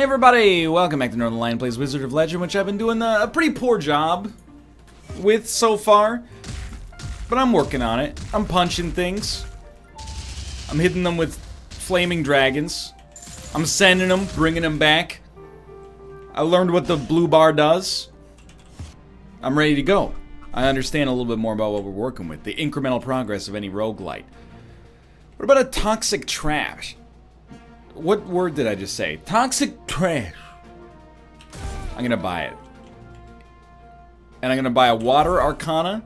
everybody, welcome back to Northernlion Plays Wizard of Legend, which I've been doing a pretty poor job with so far. But I'm working on it. I'm punching things. I'm hitting them with flaming dragons. I'm sending them, bringing them back. I learned what the blue bar does. I'm ready to go. I understand a little bit more about what we're working with. The incremental progress of any roguelite. What about a toxic trash? What word did I just say? Toxic trash. I'm gonna buy it. And I'm gonna buy a water arcana.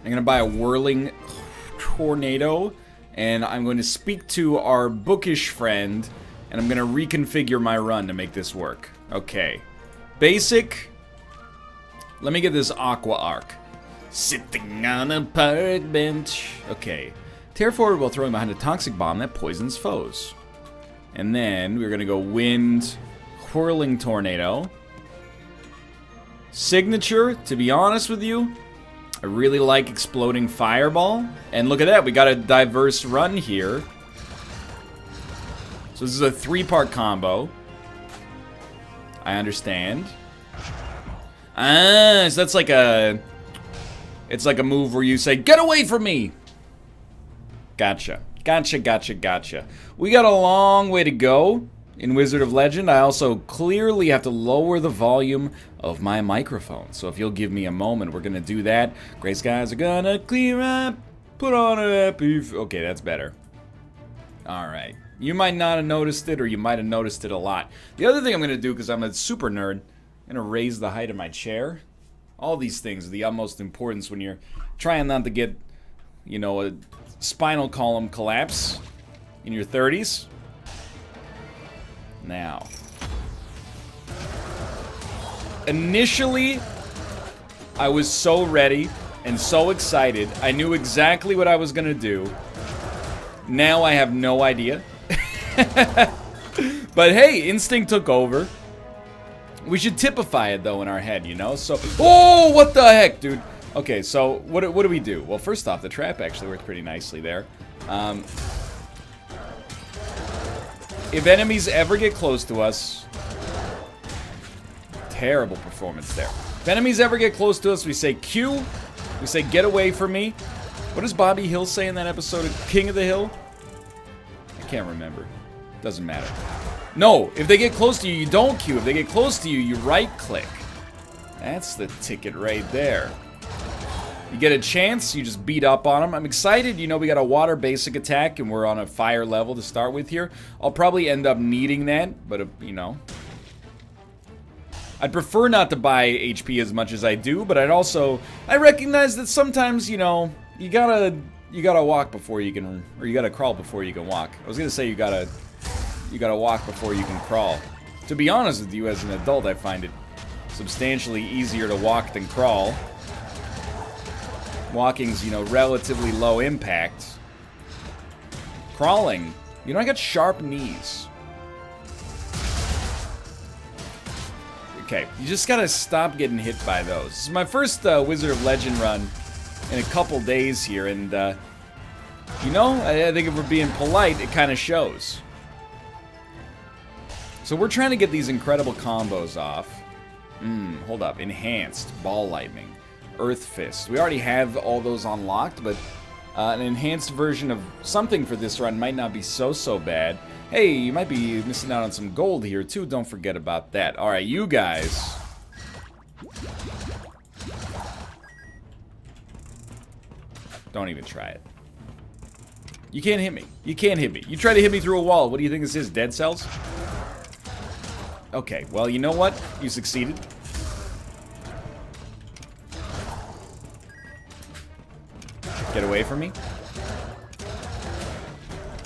I'm gonna buy a whirling tornado. And I'm going to speak to our bookish friend. And I'm gonna reconfigure my run to make this work. Okay. Basic. Let me get this aqua arc. Sitting on a park bench. Okay. Tear forward while throwing behind a toxic bomb that poisons foes. And then we're gonna go wind, whirling tornado. Signature, to be honest with you, I really like exploding fireball. And look at that, we got a diverse run here. So this is a 3-part combo. I understand. Ah, so that's like a... It's like a move where you say, "Get away from me!" Gotcha. Gotcha. We got a long way to go in Wizard of Legend. I also clearly have to lower the volume of my microphone. So if you'll give me a moment, we're gonna do that. Gray skies are gonna clear up. Put on a happy... Okay, that's better. Alright. You might not have noticed it, or you might have noticed it a lot. The other thing I'm gonna do, because I'm a super nerd, I'm gonna raise the height of my chair. All these things are the utmost importance when you're trying not to get, you know, a spinal column collapse in your 30s. Now, initially, I was so ready and so excited. I knew exactly what I was gonna do. Now I have no idea. But hey, instinct took over. We should typify it though in our head, you know? So, oh, what the heck, dude? Okay, so what do we do? Well, first off, the trap actually worked pretty nicely there. If enemies ever get close to us... Terrible performance there. If enemies ever get close to us, we say Q. We say, "Get away from me." What does Bobby Hill say in that episode of King of the Hill? I can't remember. Doesn't matter. No, if they get close to you, you don't Q. If they get close to you, you right-click. That's the ticket right there. You get a chance, you just beat up on them. I'm excited, you know, we got a water basic attack and we're on a fire level to start with here. I'll probably end up needing that, but, you know. I'd prefer not to buy HP as much as I do, but I recognize that sometimes, you know, you gotta walk before you can, or you gotta crawl before you can walk. I was gonna say you gotta walk before you can crawl. To be honest with you, as an adult, I find it substantially easier to walk than crawl. Walking's, you know, relatively low impact. Crawling, you know, I got sharp knees. Okay, you just gotta stop getting hit by those. This is my first Wizard of Legend run in a couple days here, and, you know, I think if we're being polite, it kind of shows. So we're trying to get these incredible combos off. Hold up. Enhanced, Ball Lightning, Earth Fist. We already have all those unlocked, but an enhanced version of something for this run might not be so bad. Hey, you might be missing out on some gold here, too. Don't forget about that. Alright, you guys. Don't even try it. You can't hit me. You can't hit me. You try to hit me through a wall. What do you think this is, Dead Cells? Okay, well, you know what? You succeeded. Get away from me.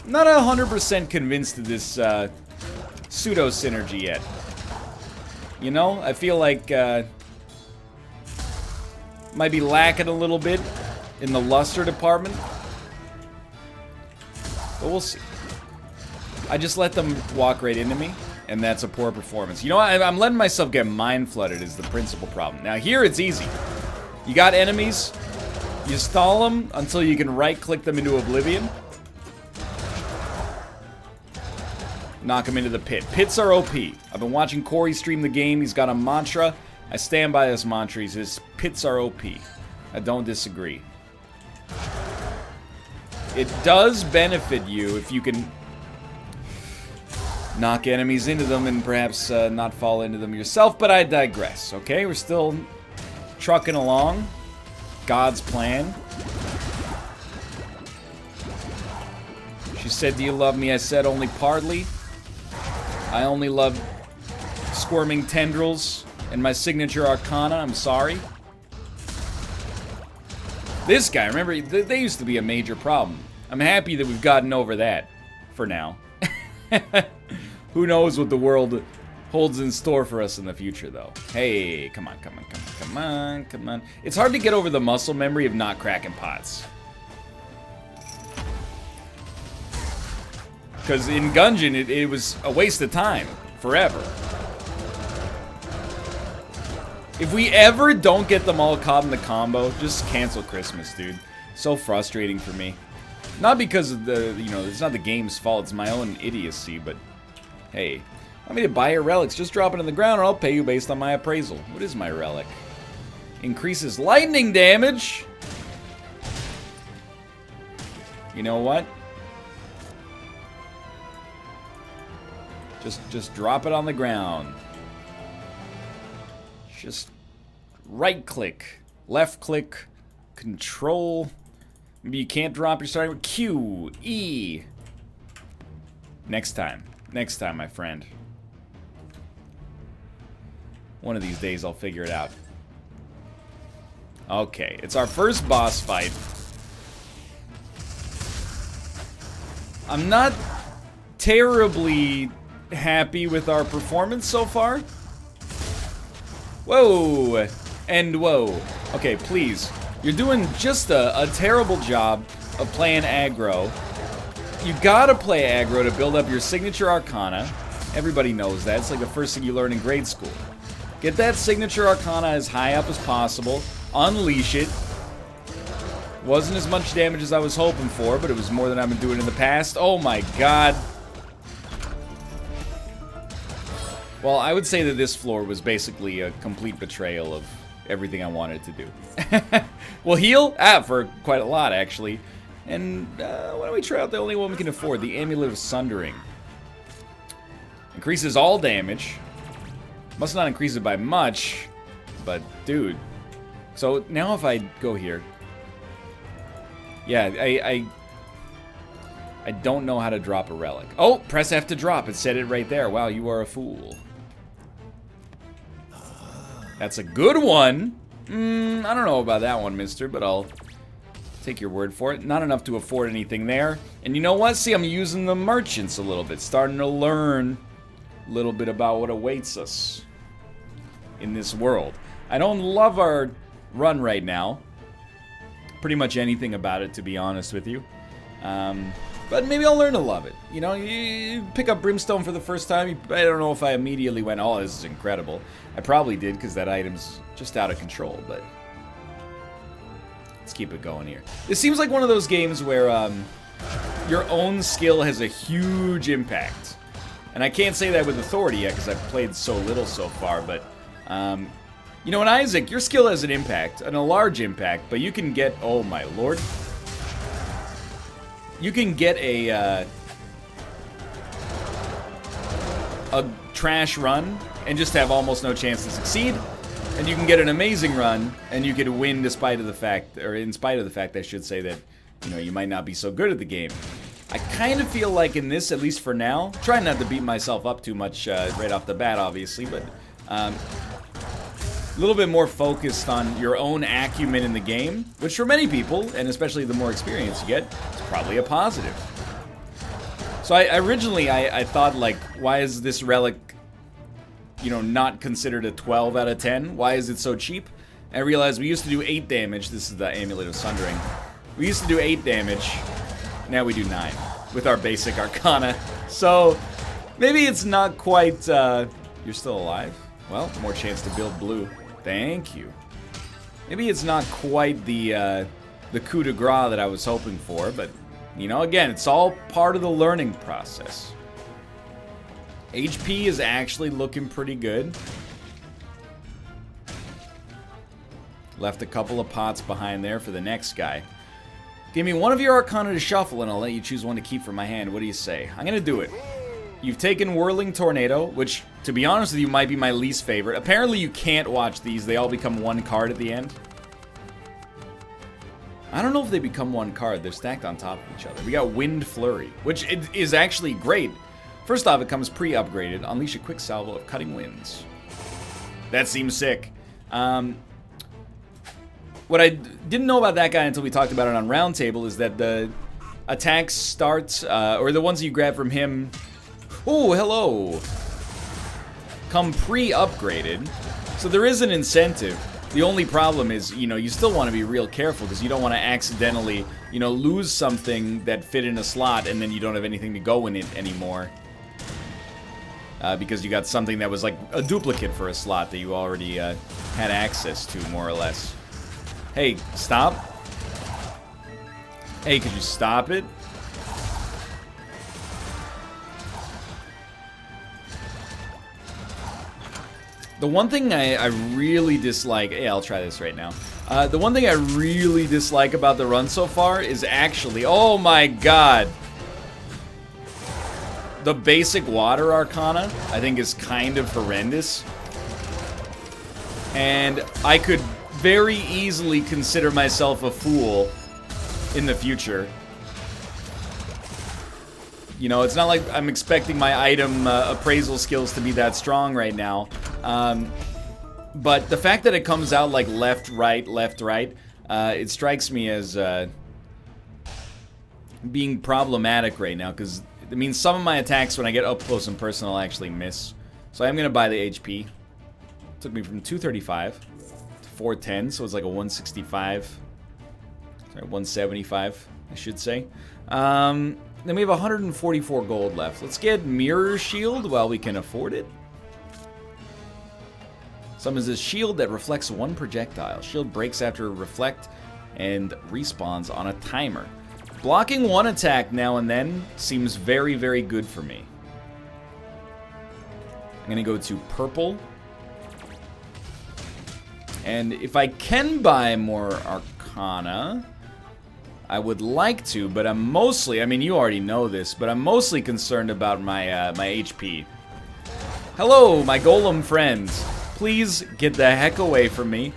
Not 100% convinced of this pseudo-synergy yet. You know, I feel like might be lacking a little bit in the luster department. But we'll see. I just let them walk right into me. And that's a poor performance. You know what? I'm letting myself get mind-flooded is the principal problem. Now here it's easy. You got enemies. You stall them until you can right-click them into oblivion. knock him into the pit. Pits are OP. I've been watching Corey stream the game. He's got a mantra. I stand by this mantra. He says, pits are OP. I don't disagree. It does benefit you if you can knock enemies into them and perhaps not fall into them yourself, but I digress, okay? We're still trucking along. God's plan. She said, do you love me? I said, only partly. I only love squirming tendrils and my signature arcana. I'm sorry. This guy, remember, they used to be a major problem. I'm happy that we've gotten over that for now. Who knows what the world holds in store for us in the future, though. Hey, come on, come on, come on, come on, come on. It's hard to get over the muscle memory of not cracking pots. Because in Gungeon, it was a waste of time. Forever. If we ever don't get them all caught in the combo, just cancel Christmas, dude. So frustrating for me. Not because of the, you know, it's not the game's fault, it's my own idiocy, but hey. Want me to buy your relics? Just drop it on the ground or I'll pay you based on my appraisal. What is my relic? Increases lightning damage? You know what? Just drop it on the ground. Just right click, left click, control. Maybe you can't drop, you're starting with Q, E. Next time, my friend. One of these days I'll figure it out. Okay, it's our first boss fight. I'm not terribly happy with our performance so far. Whoa, and whoa. Okay, please. You're doing just a terrible job of playing aggro. You gotta play aggro to build up your signature arcana. Everybody knows that. It's like the first thing you learn in grade school. Get that signature arcana as high up as possible. Unleash it. Wasn't as much damage as I was hoping for, but it was more than I've been doing in the past. Oh my god. Well, I would say that this floor was basically a complete betrayal of everything I wanted to do. Well, heal? For quite a lot, actually. And why don't we try out the only one we can afford, the Amulet of Sundering. Increases all damage. Must not increase it by much, but dude. So now if I go here. Yeah, I don't know how to drop a relic. Oh, press F to drop. It said it right there. Wow, you are a fool. That's a good one. I don't know about that one, mister, but I'll take your word for it. Not enough to afford anything there. And you know what? See, I'm using the merchants a little bit. Starting to learn a little bit about what awaits us in this world. I don't love our run right now. Pretty much anything about it, to be honest with you. But maybe I'll learn to love it. You know, you pick up Brimstone for the first time. I don't know if I immediately went, oh, this is incredible. I probably did, because that item's just out of control, but let's keep it going here. This seems like one of those games where your own skill has a huge impact. And I can't say that with authority yet, because I've played so little so far, but you know, in Isaac, your skill has an impact, and a large impact, but you can get, oh my lord. You can get a trash run and just have almost no chance to succeed, and you can get an amazing run and you could win despite of the fact, or in spite of the fact, I should say, that you know you might not be so good at the game. I kind of feel like in this, at least for now, trying not to beat myself up too much right off the bat, obviously, but a little bit more focused on your own acumen in the game, which for many people, and especially the more experience you get, is probably a positive. So originally I thought, like, why is this relic, you know, not considered a 12 out of 10? Why is it so cheap? And I realized we used to do 8 damage. This is the Amulet of Sundering. We used to do 8 damage. Now we do 9 with our basic Arcana. So maybe it's not quite, you're still alive? Well, more chance to build blue. Thank you. Maybe it's not quite the coup de grace that I was hoping for, but, you know, again, it's all part of the learning process. HP is actually looking pretty good. Left a couple of pots behind there for the next guy. Give me one of your Arcana to shuffle, and I'll let you choose one to keep from my hand. What do you say? I'm gonna do it. You've taken Whirling Tornado, which, to be honest with you, might be my least favorite. Apparently you can't watch these. They all become one card at the end. I don't know if they become one card. They're stacked on top of each other. We got Wind Flurry, which is actually great. First off, it comes pre-upgraded. Unleash a quick salvo of Cutting Winds. That seems sick. What I didn't know about that guy until we talked about it on Roundtable is that the attacks start, or the ones you grab from him... Oh, hello! Come pre-upgraded. So there is an incentive. The only problem is, you know, you still want to be real careful because you don't want to accidentally, you know, lose something that fit in a slot and then you don't have anything to go in it anymore. Because you got something that was like a duplicate for a slot that you already had access to, more or less. Hey, stop. Hey, could you stop it? The one thing I really dislike... Yeah, I'll try this right now. The one thing I really dislike about the run so far is actually... Oh my god! The basic Water Arcana, I think, is kind of horrendous. And I could very easily consider myself a fool in the future. You know, it's not like I'm expecting my item appraisal skills to be that strong right now. But the fact that it comes out like left, right, it strikes me as being problematic right now. Because it means some of my attacks when I get up close and personal actually miss. So I'm going to buy the HP. Took me from 235 to 410, so it's like a 165. Sorry, 175, I should say. Then we have 144 gold left. Let's get Mirror Shield while we can afford it. Summons a shield that reflects one projectile. Shield breaks after reflect and respawns on a timer. Blocking one attack now and then seems very, very good for me. I'm going to go to purple. And if I can buy more Arcana... I would like to, but I'm mostly, I mean, you already know this, but I'm mostly concerned about my my HP. Hello, my golem friends. Please get the heck away from me.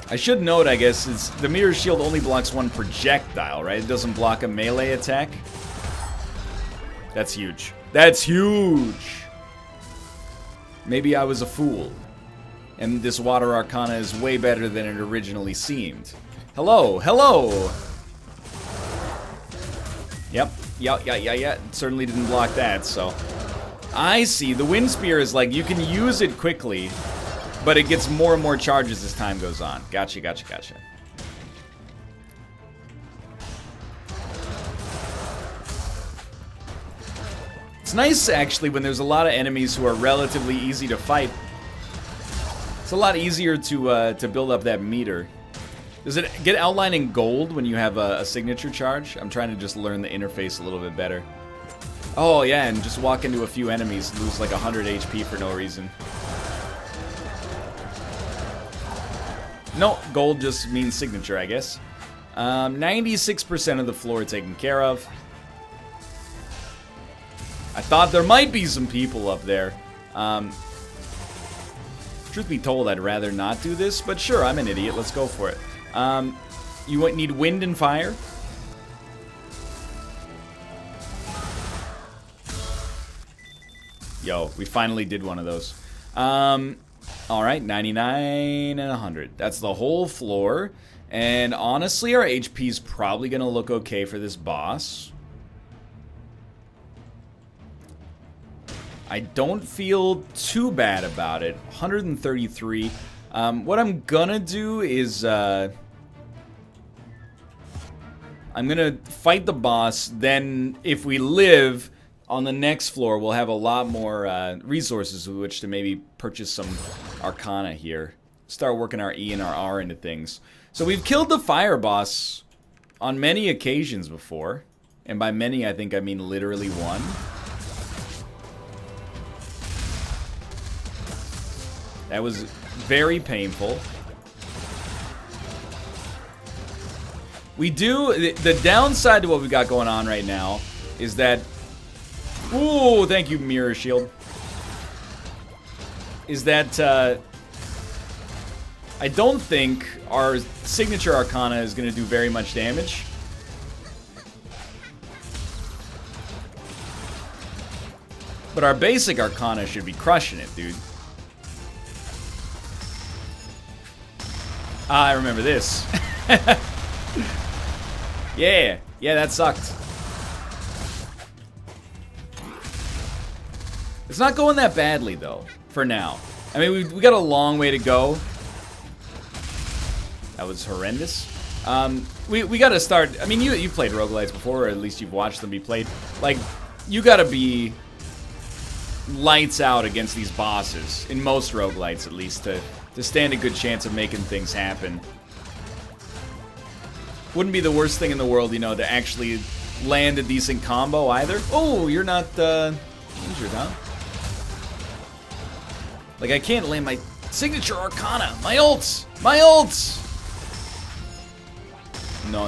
I should note, I guess, is the Mirror Shield only blocks one projectile, right? It doesn't block a melee attack. That's huge. That's huge! Maybe I was a fool. And this Water Arcana is way better than it originally seemed. Hello, hello! Yep, yeah. It certainly didn't block that, so... I see, the Wind Spear is like, you can use it quickly, but it gets more and more charges as time goes on. Gotcha. It's nice, actually, when there's a lot of enemies who are relatively easy to fight. It's a lot easier to build up that meter. Does it get outlined in gold when you have a signature charge? I'm trying to just learn the interface a little bit better. Oh yeah, and just walk into a few enemies, lose like 100 HP for no reason. No, gold just means signature, I guess. 96% of the floor taken care of. I thought there might be some people up there. Truth be told, I'd rather not do this, but sure, I'm an idiot. Let's go for it. You need wind and fire. Yo, we finally did one of those. Alright, 99 and 100. That's the whole floor. And honestly, our HP is probably going to look okay for this boss. I don't feel too bad about it. 133. What I'm gonna do is, I'm gonna fight the boss, then if we live on the next floor, we'll have a lot more resources with which to maybe purchase some Arcana here. Start working our E and our R into things. So we've killed the fire boss on many occasions before. And by many, I think I mean literally one. That was very painful. We do... The downside to what we've got going on right now is that... Ooh, thank you, Mirror Shield. Is that... I don't think our signature Arcana is going to do very much damage. But our basic Arcana should be crushing it, dude. Ah, I remember this. Yeah, that sucked. It's not going that badly, though, for now. I mean, we got a long way to go. That was horrendous. We got to start... I mean, you played roguelites before, or at least you've watched them be played. Like, you got to be lights out against these bosses, in most roguelites at least, to stand a good chance of making things happen. Wouldn't be the worst thing in the world, you know, to actually land a decent combo either. Oh, you're not injured, huh? Like, I can't land my signature Arcana. My ults! My ults! No.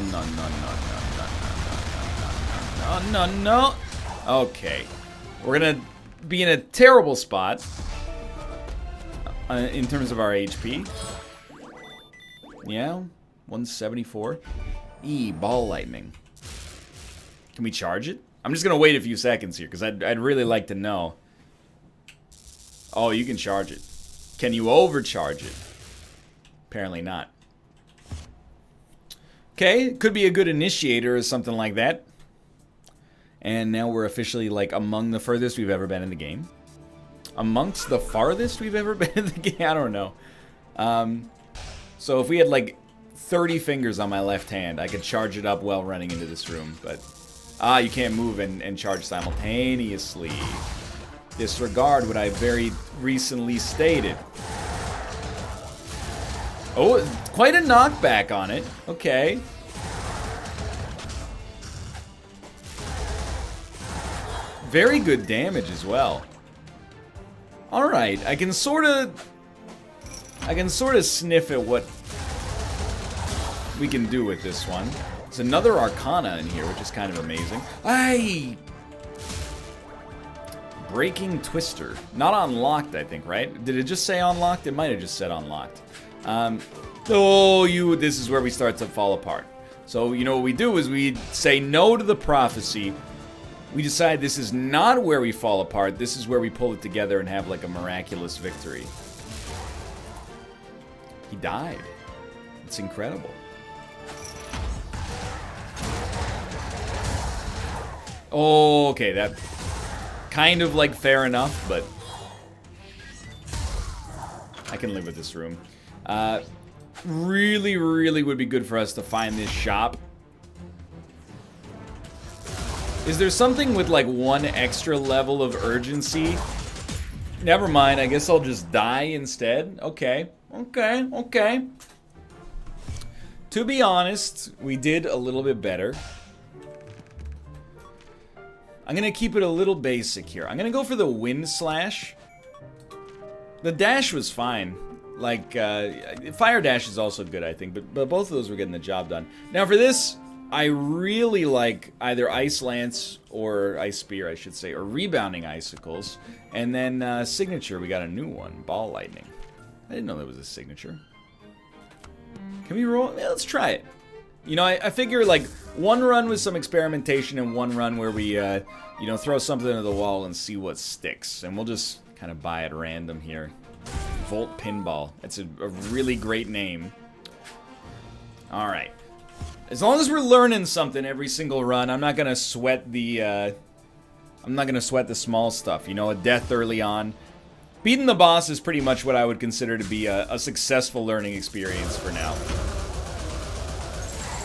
Okay. We're gonna be in a terrible spot in terms of our HP. Yeah, 174. Ball lightning. Can we charge it? I'm just gonna wait a few seconds here because I'd really like to know. Oh, you can charge it. Can you overcharge it? Apparently not. Okay, could be a good initiator or something like that. And now we're officially, like, among the furthest we've ever been in the game. Amongst the farthest we've ever been in the game? I don't know. So if we had, like, 30 fingers on my left hand, I could charge it up while running into this room. But, you can't move and charge simultaneously. Disregard what I very recently stated. Oh, quite a knockback on it. Okay. Very good damage as well. Alright, I can sort of sniff at what we can do with this one. There's another Arcana in here, which is kind of amazing. Aye! Breaking Twister. Not unlocked, I think, right? Did it just say unlocked? It might have just said unlocked. This is where we start to fall apart. So, you know what we do is we say no to the prophecy. We decide this is not where we fall apart. This is where we pull it together and have, like, a miraculous victory. He died. It's incredible. Oh, okay, that... kind of, like, fair enough, but... I can live with this room. Really, really would be good for us to find this shop. Is there something with, like, one extra level of urgency? Never mind, I guess I'll just die instead. Okay. To be honest, we did a little bit better. I'm gonna keep it a little basic here. I'm gonna go for the Wind Slash. The dash was fine. Like, Fire Dash is also good, I think, but both of those were getting the job done. Now for this, I really like either Ice Lance or Ice Spear, I should say, or Rebounding Icicles. And then Signature, we got a new one, Ball Lightning. I didn't know that was a signature. Can we roll? Yeah, let's try it. You know, I figure, like, one run with some experimentation and one run where we, you know, throw something into the wall and see what sticks. And we'll just kind of buy at random here. Volt Pinball. That's a really great name. Alright. As long as we're learning something every single run, I'm not gonna sweat the, I'm not gonna sweat the small stuff. You know, a death early on. Beating the boss is pretty much what I would consider to be a successful learning experience for now.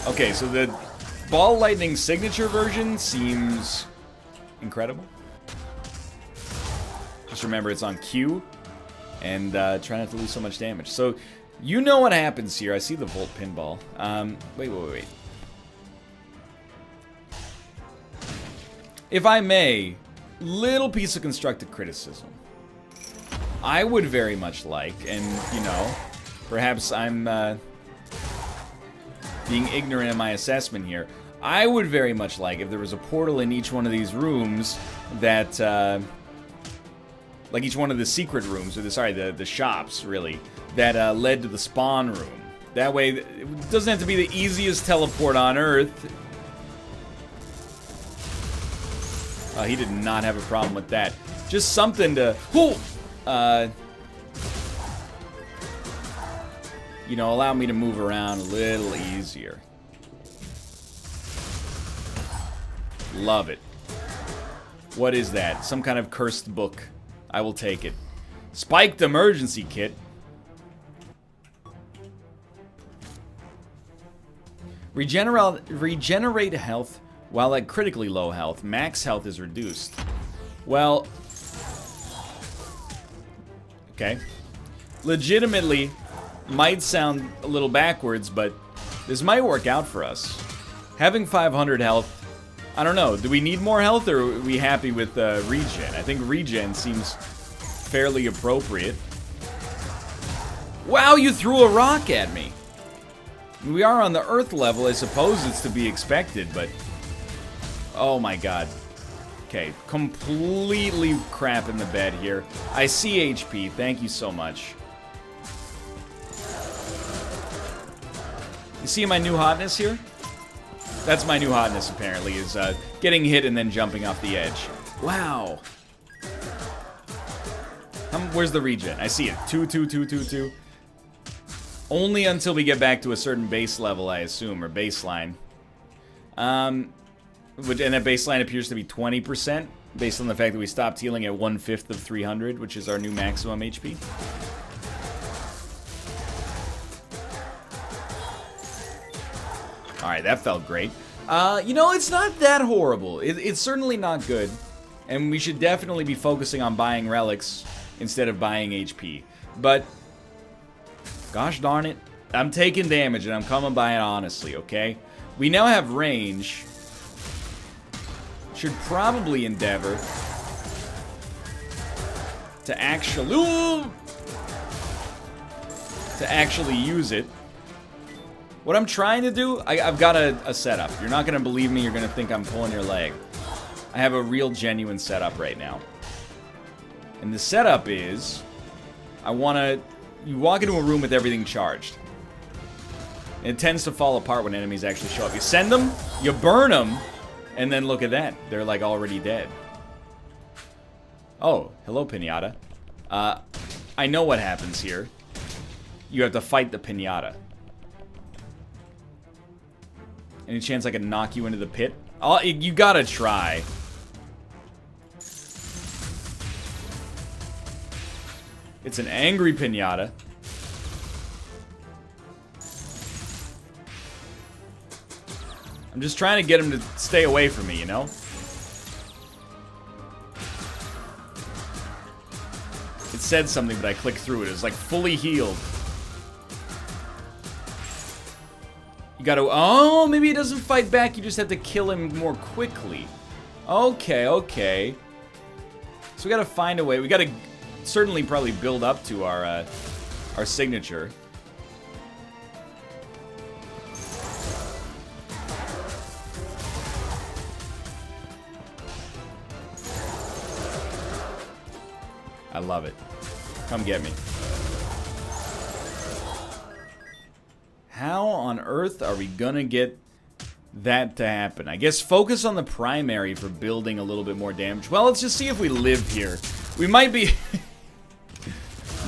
Okay, so the Ball Lightning signature version seems incredible. Just remember, it's on Q, and try not to lose so much damage. So, you know what happens here. I see the Volt Pinball. Wait. If I may, little piece of constructive criticism. I would very much like, and, you know, perhaps I'm being ignorant in my assessment here. I would very much like if there was a portal in each one of these rooms that, like each one of the secret rooms, or the shops, really, that led to the spawn room. That way, it doesn't have to be the easiest teleport on Earth. He did not have a problem with that. Just something to, you know, allow me to move around a little easier. Love it. What is that? Some kind of cursed book. I will take it. Spiked emergency kit. Regenerate health while at critically low health. Max health is reduced. Well, okay. Legitimately, might sound a little backwards, but this might work out for us. Having 500 health, I don't know. Do we need more health, or are we happy with regen? I think regen seems fairly appropriate. Wow, you threw a rock at me. We are on the Earth level. I suppose it's to be expected, but... oh my god. Okay, completely crap in the bed here. I see HP. Thank you so much. You see my new hotness here? That's my new hotness, apparently, is getting hit and then jumping off the edge. Wow. Where's the regen? I see it. 2, 2, 2, 2, 2. Only until we get back to a certain base level, I assume, or baseline. And that baseline appears to be 20%, based on the fact that we stopped healing at 1/5 of 300, which is our new maximum HP. Alright, that felt great. You know, it's not that horrible. It's certainly not good. And we should definitely be focusing on buying relics instead of buying HP. But, gosh darn it, I'm taking damage and I'm coming by it honestly, okay? We now have range. Should probably endeavor to actually use it. What I'm trying to do, I've got a setup. You're not going to believe me. You're going to think I'm pulling your leg. I have a real genuine setup right now. And the setup is, you walk into a room with everything charged. And it tends to fall apart when enemies actually show up. You send them, you burn them, and then look at that. They're like already dead. Oh, hello, Pinata. I know what happens here. You have to fight the Pinata. Any chance I can knock you into the pit? You gotta try. It's an angry Pinata. I'm just trying to get him to stay away from me, you know? It said something, but I clicked through it. It was like fully healed. You gotta... oh, maybe he doesn't fight back. You just have to kill him more quickly. Okay, okay. So we gotta find a way. We gotta certainly probably build up to our signature. I love it. Come get me. How on earth are we gonna get that to happen? I guess focus on the primary for building a little bit more damage. Well, let's just see if we live here. We might be...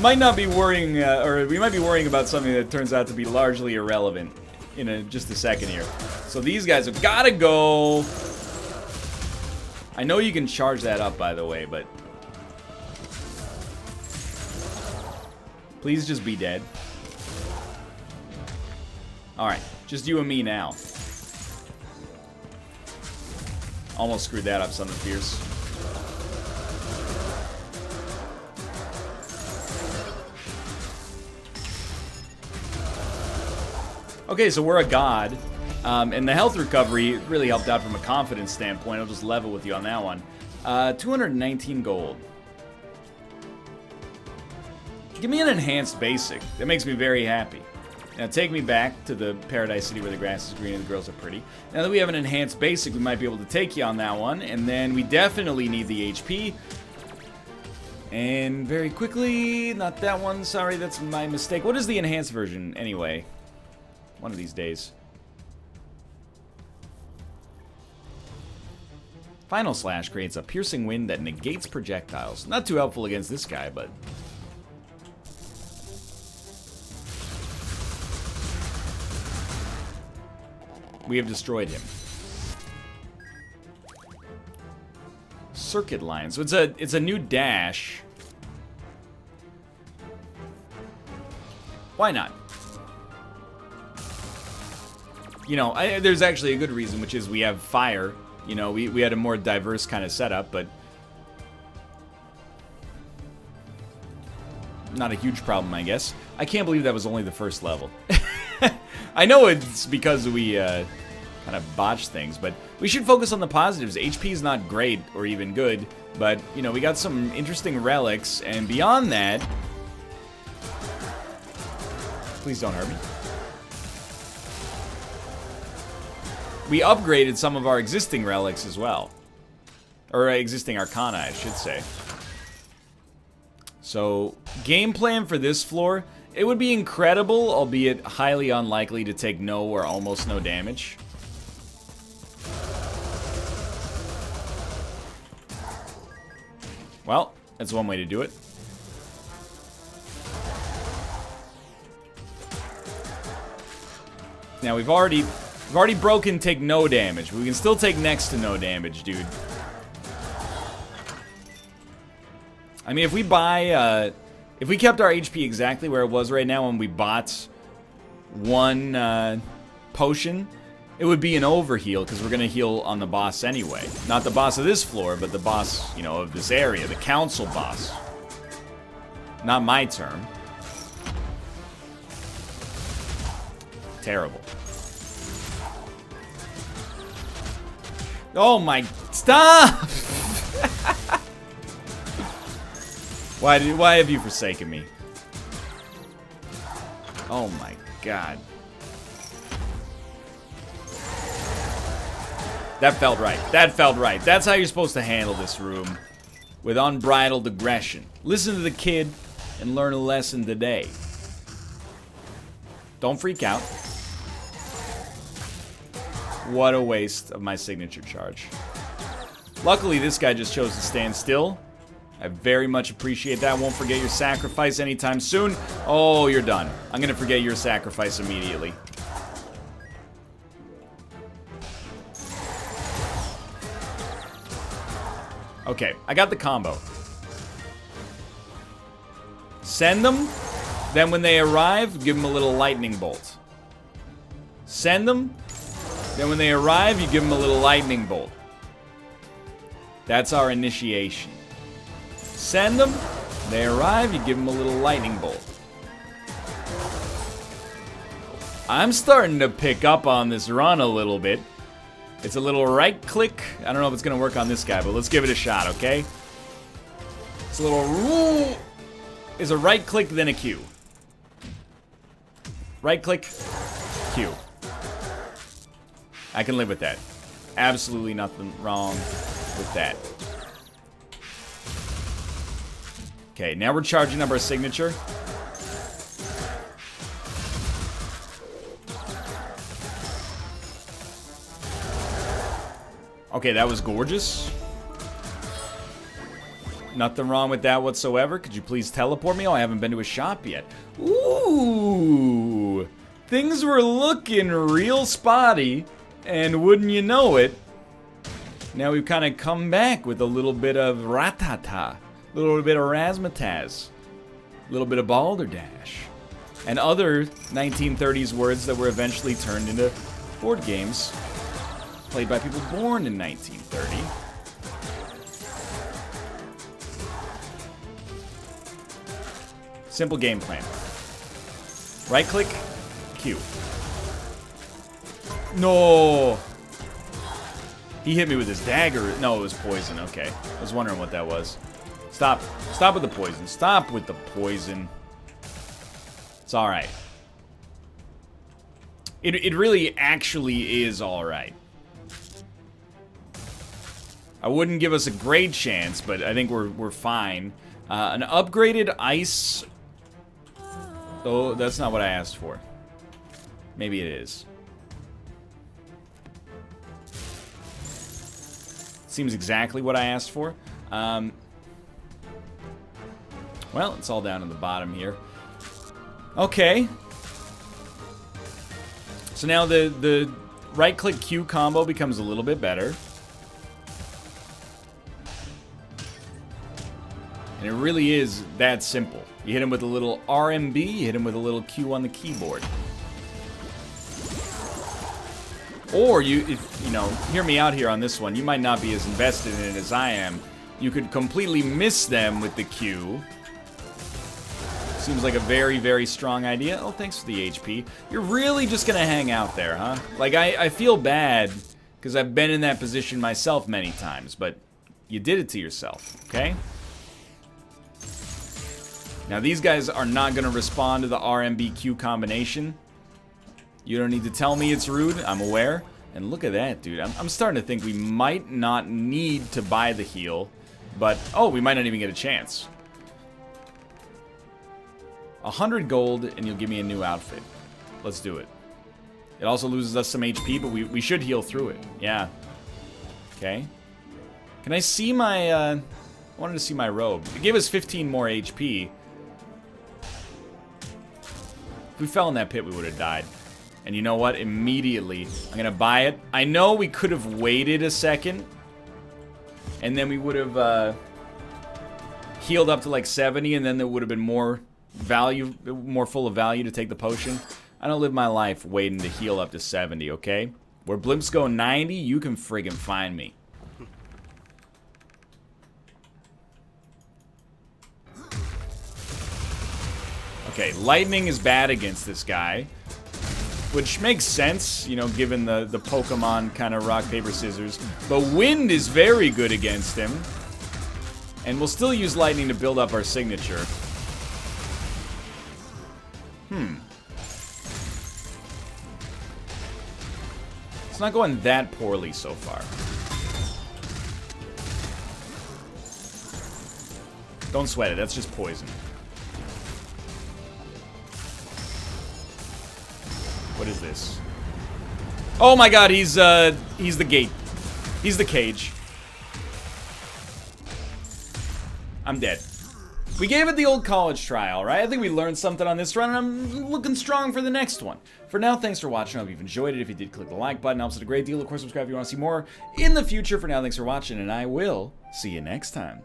might not be worrying, or we might be worrying about something that turns out to be largely irrelevant in just a second here. So these guys have gotta go. I know you can charge that up, by the way, but... please just be dead. Alright, just you and me now. Almost screwed that up, Son of Fierce. Okay, so we're a god. And the health recovery really helped out from a confidence standpoint. I'll just level with you on that one. 219 gold. Give me an enhanced basic. That makes me very happy. Now take me back to the Paradise City where the grass is green and the girls are pretty. Now that we have an enhanced basic, we might be able to take you on that one. And then we definitely need the HP. And very quickly, not that one, sorry, that's my mistake. What is the enhanced version anyway? One of these days. Final Slash creates a piercing wind that negates projectiles. Not too helpful against this guy, but... we have destroyed him. Circuit line. So it's a new dash. Why not? You know, there's actually a good reason, which is we have fire. You know, we had a more diverse kind of setup, but not a huge problem, I guess. I can't believe that was only the first level. I know it's because we kind of botched things, but we should focus on the positives. HP is not great or even good, but, you know, we got some interesting relics, and beyond that... please don't hurt me. We upgraded some of our existing relics as well. Or existing Arcana, I should say. So, game plan for this floor, it would be incredible, albeit highly unlikely to take no or almost no damage. Well, that's one way to do it. Now we've already broken take no damage, but we can still take next to no damage, dude. I mean, if we buy, if we kept our HP exactly where it was right now and we bought one potion, it would be an overheal because we're going to heal on the boss anyway. Not the boss of this floor, but the boss, you know, of this area, the council boss. Not my term. Terrible. Oh my, stop! Why have you forsaken me? Oh my god. That felt right. That felt right. That's how you're supposed to handle this room. With unbridled aggression. Listen to the kid and learn a lesson today. Don't freak out. What a waste of my signature charge. Luckily, this guy just chose to stand still. I very much appreciate that. Won't forget your sacrifice anytime soon. Oh, you're done. I'm gonna forget your sacrifice immediately. Okay, I got the combo. Send them, then when they arrive, give them a little lightning bolt. Send them, then when they arrive, you give them a little lightning bolt. That's our initiation. Send them, they arrive, you give them a little lightning bolt. I'm starting to pick up on this run a little bit. It's a little right click. I don't know if it's gonna work on this guy, but let's give it a shot, okay? It's a little... It's a right click, then a Q. Right click, Q. I can live with that. Absolutely nothing wrong with that. Okay, now we're charging up our signature. Okay, that was gorgeous. Nothing wrong with that whatsoever. Could you please teleport me? Oh, I haven't been to a shop yet. Ooh. Things were looking real spotty. And wouldn't you know it, now we've kind of come back with a little bit of ratata. A little bit of razzmatazz. A little bit of balderdash. And other 1930s words that were eventually turned into board games. Played by people born in 1930. Simple game plan. Right click, Q. No! He hit me with his dagger. No, it was poison. Okay. I was wondering what that was. Stop. Stop with the poison. Stop with the poison. It's alright. It really actually is alright. I wouldn't give us a great chance, but I think we're fine. An upgraded ice... Oh, that's not what I asked for. Maybe it is. Seems exactly what I asked for. Well, it's all down at the bottom here. Okay. So now the right-click Q combo becomes a little bit better. And it really is that simple. You hit him with a little RMB, you hit him with a little Q on the keyboard. Or if you know, hear me out here on this one, you might not be as invested in it as I am. You could completely miss them with the Q. Seems like a very, very strong idea. Oh, thanks for the HP. You're really just gonna hang out there, huh? Like, I feel bad, because I've been in that position myself many times, but you did it to yourself, okay? Now, these guys are not gonna respond to the RMBQ combination. You don't need to tell me it's rude, I'm aware. And look at that, dude. I'm starting to think we might not need to buy the heal, but, oh, we might not even get a chance. 100 gold, and you'll give me a new outfit. Let's do it. It also loses us some HP, but we should heal through it. Yeah. Okay. Can I see my, I wanted to see my robe. It gave us 15 more HP. If we fell in that pit, we would have died. And you know what? Immediately, I'm gonna buy it. I know we could have waited a second, and then we would have healed up to like 70, and then there would have been more value, more full of value to take the potion. I don't live my life waiting to heal up to 70, okay? Where blimps go 90, you can friggin' find me. Okay, lightning is bad against this guy, which makes sense, you know, given the Pokemon kind of rock, paper, scissors. But wind is very good against him. And we'll still use lightning to build up our signature. It's not going that poorly so far. Don't sweat it, that's just poison. What is this? Oh my god, he's the gate. He's the cage. I'm dead. We gave it the old college try, alright? I think we learned something on this run, and I'm looking strong for the next one. For now, thanks for watching. I hope you've enjoyed it. If you did, click the like button. It helps it a great deal. Of course, subscribe if you want to see more in the future. For now, thanks for watching, and I will see you next time.